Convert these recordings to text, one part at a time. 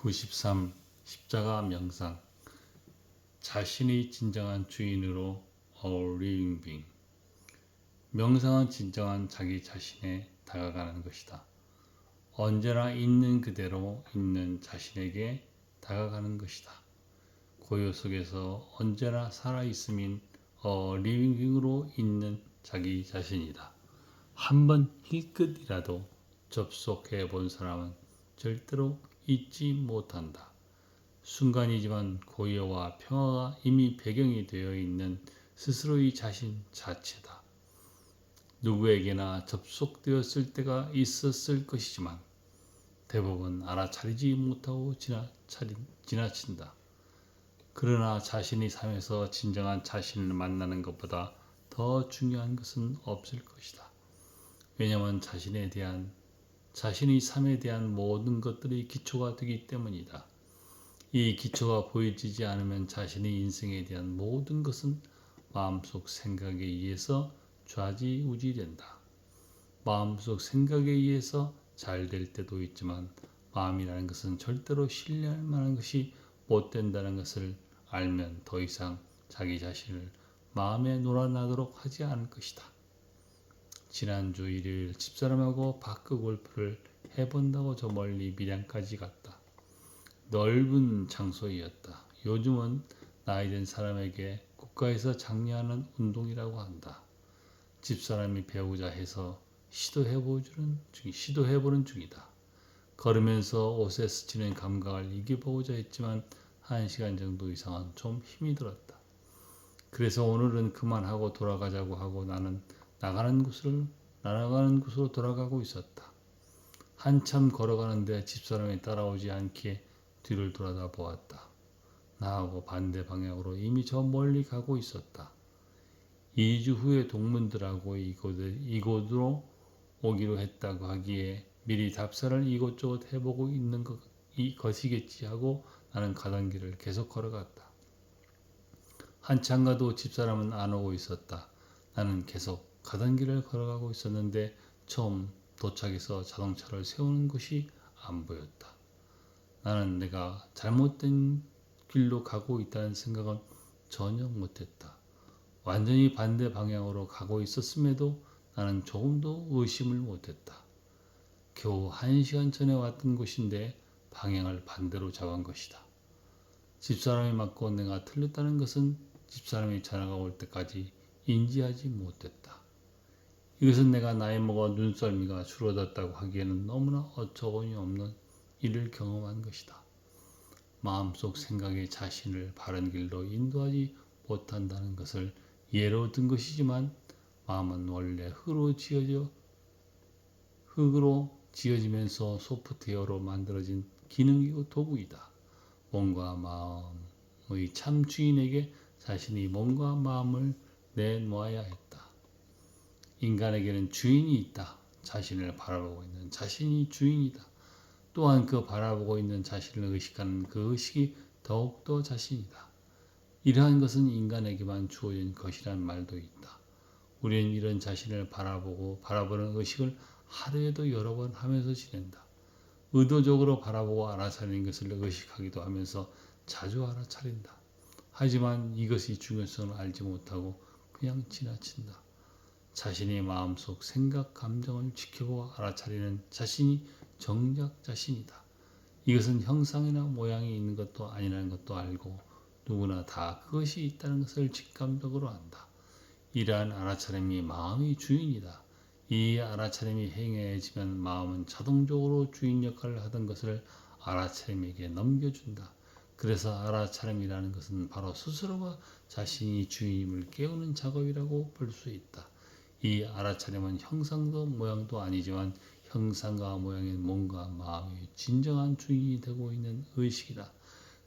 93. 십자가 명상. 자신이 진정한 주인으로 A Living Being. 명상은 진정한 자기 자신에 다가가는 것이다. 언제나 있는 그대로 있는 자신에게 다가가는 것이다. 고요 속에서 언제나 살아있음인 A Living Being으로 있는 자기 자신이다. 한번 힐끗이라도 접속해 본 사람은 절대로 잊지 못한다. 순간이지만 고요와 평화가 이미 배경이 되어 있는 스스로의 자신 자체다. 누구에게나 접속되었을 때가 있었을 것이지만 대부분 알아차리지 못하고 지나친다. 그러나 자신의 삶에서 진정한 자신을 만나는 것보다 더 중요한 것은 없을 것이다. 왜냐하면 자신의 삶에 대한 모든 것들이 기초가 되기 때문이다. 이 기초가 보여지지 않으면 자신의 인생에 대한 모든 것은 마음속 생각에 의해서 좌지우지된다. 마음속 생각에 의해서 잘 될 때도 있지만 마음이라는 것은 절대로 신뢰할 만한 것이 못 된다는 것을 알면 더 이상 자기 자신을 마음에 놀아나도록 하지 않을 것이다. 지난주 일요일 집사람하고 바크 골프를 해본다고 저 멀리 밀양까지 갔다. 넓은 장소이었다. 요즘은 나이 든 사람에게 국가에서 장려하는 운동이라고 한다. 집사람이 배우자 해서 시도해보는 중이다. 걸으면서 옷에 스치는 감각을 이겨보고자 했지만 1시간 정도 이상은 좀 힘이 들었다. 그래서 오늘은 그만하고 돌아가자고 하고 나는 날아가는 곳으로 돌아가고 있었다. 한참 걸어가는데 집사람이 따라오지 않기에 뒤를 돌아다 보았다. 나하고 반대 방향으로 이미 저 멀리 가고 있었다. 2주 후에 동문들하고 이곳으로 오기로 했다고 하기에 미리 답사를 이곳저곳 해보고 있는 것이겠지 하고 나는 가던 길을 계속 걸어갔다. 한참 가도 집사람은 안 오고 있었다. 나는 계속 가던 길을 걸어가고 있었는데 처음 도착해서 자동차를 세우는 곳이 안 보였다. 나는 내가 잘못된 길로 가고 있다는 생각은 전혀 못했다. 완전히 반대 방향으로 가고 있었음에도 나는 조금도 의심을 못했다. 겨우 1시간 전에 왔던 곳인데 방향을 반대로 잡은 것이다. 집사람이 맞고 내가 틀렸다는 것은 집사람이 전화가 올 때까지 인지하지 못했다. 이것은 내가 나이 먹어 눈썰미가 줄어들었다고 하기에는 너무나 어처구니 없는 일을 경험한 것이다. 마음속 생각의 자신을 바른 길로 인도하지 못한다는 것을 예로 든 것이지만 마음은 원래 흙으로 지어지면서 소프트웨어로 만들어진 기능이고 도구이다. 몸과 마음의 참 주인에게 자신이 몸과 마음을 내놓아야 했다. 인간에게는 주인이 있다. 자신을 바라보고 있는 자신이 주인이다. 또한 그 바라보고 있는 자신을 의식하는 그 의식이 더욱더 자신이다. 이러한 것은 인간에게만 주어진 것이란 말도 있다. 우리는 이런 자신을 바라보는 의식을 하루에도 여러 번 하면서 지낸다. 의도적으로 바라보고 알아차리는 것을 의식하기도 하면서 자주 알아차린다. 하지만 이것이 중요성을 알지 못하고 그냥 지나친다. 자신의 마음속 생각, 감정을 지켜보고 알아차리는 자신이 정작 자신이다. 이것은 형상이나 모양이 있는 것도 아니라는 것도 알고 누구나 다 그것이 있다는 것을 직감적으로 안다. 이러한 알아차림이 마음의 주인이다. 이 알아차림이 행해지면 마음은 자동적으로 주인 역할을 하던 것을 알아차림에게 넘겨준다. 그래서 알아차림이라는 것은 바로 스스로가 자신이 주인임을 깨우는 작업이라고 볼 수 있다. 이 알아차림은 형상도 모양도 아니지만 형상과 모양인 몸과 마음이 진정한 주인이 되고 있는 의식이다.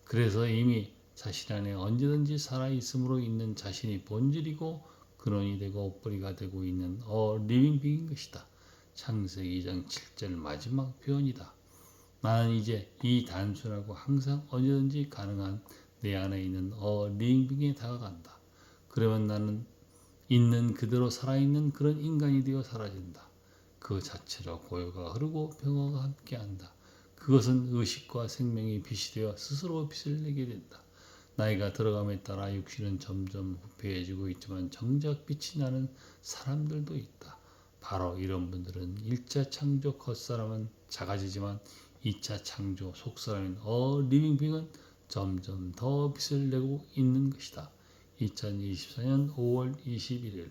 그래서 이미 자신 안에 언제든지 살아있음으로 있는 자신이 본질이고 근원이 되고 뿌리가 되고 있는 리빙 빙인 것이다. 창세기 2장 7절 마지막 표현이다. 나는 이제 이 단순하고 항상 언제든지 가능한 내 안에 있는 리빙 빙에 다가간다. 그러면 나는 있는 그대로 살아있는 그런 인간이 되어 사라진다. 그 자체로 고요가 흐르고 평화가 함께한다. 그것은 의식과 생명이 빛이 되어 스스로 빛을 내게 된다. 나이가 들어감에 따라 육신은 점점 부패해지고 있지만 정작 빛이 나는 사람들도 있다. 바로 이런 분들은 1차 창조 겉사람은 작아지지만 2차 창조 속사람인 리빙 빙은 점점 더 빛을 내고 있는 것이다. 2024년 5월 21일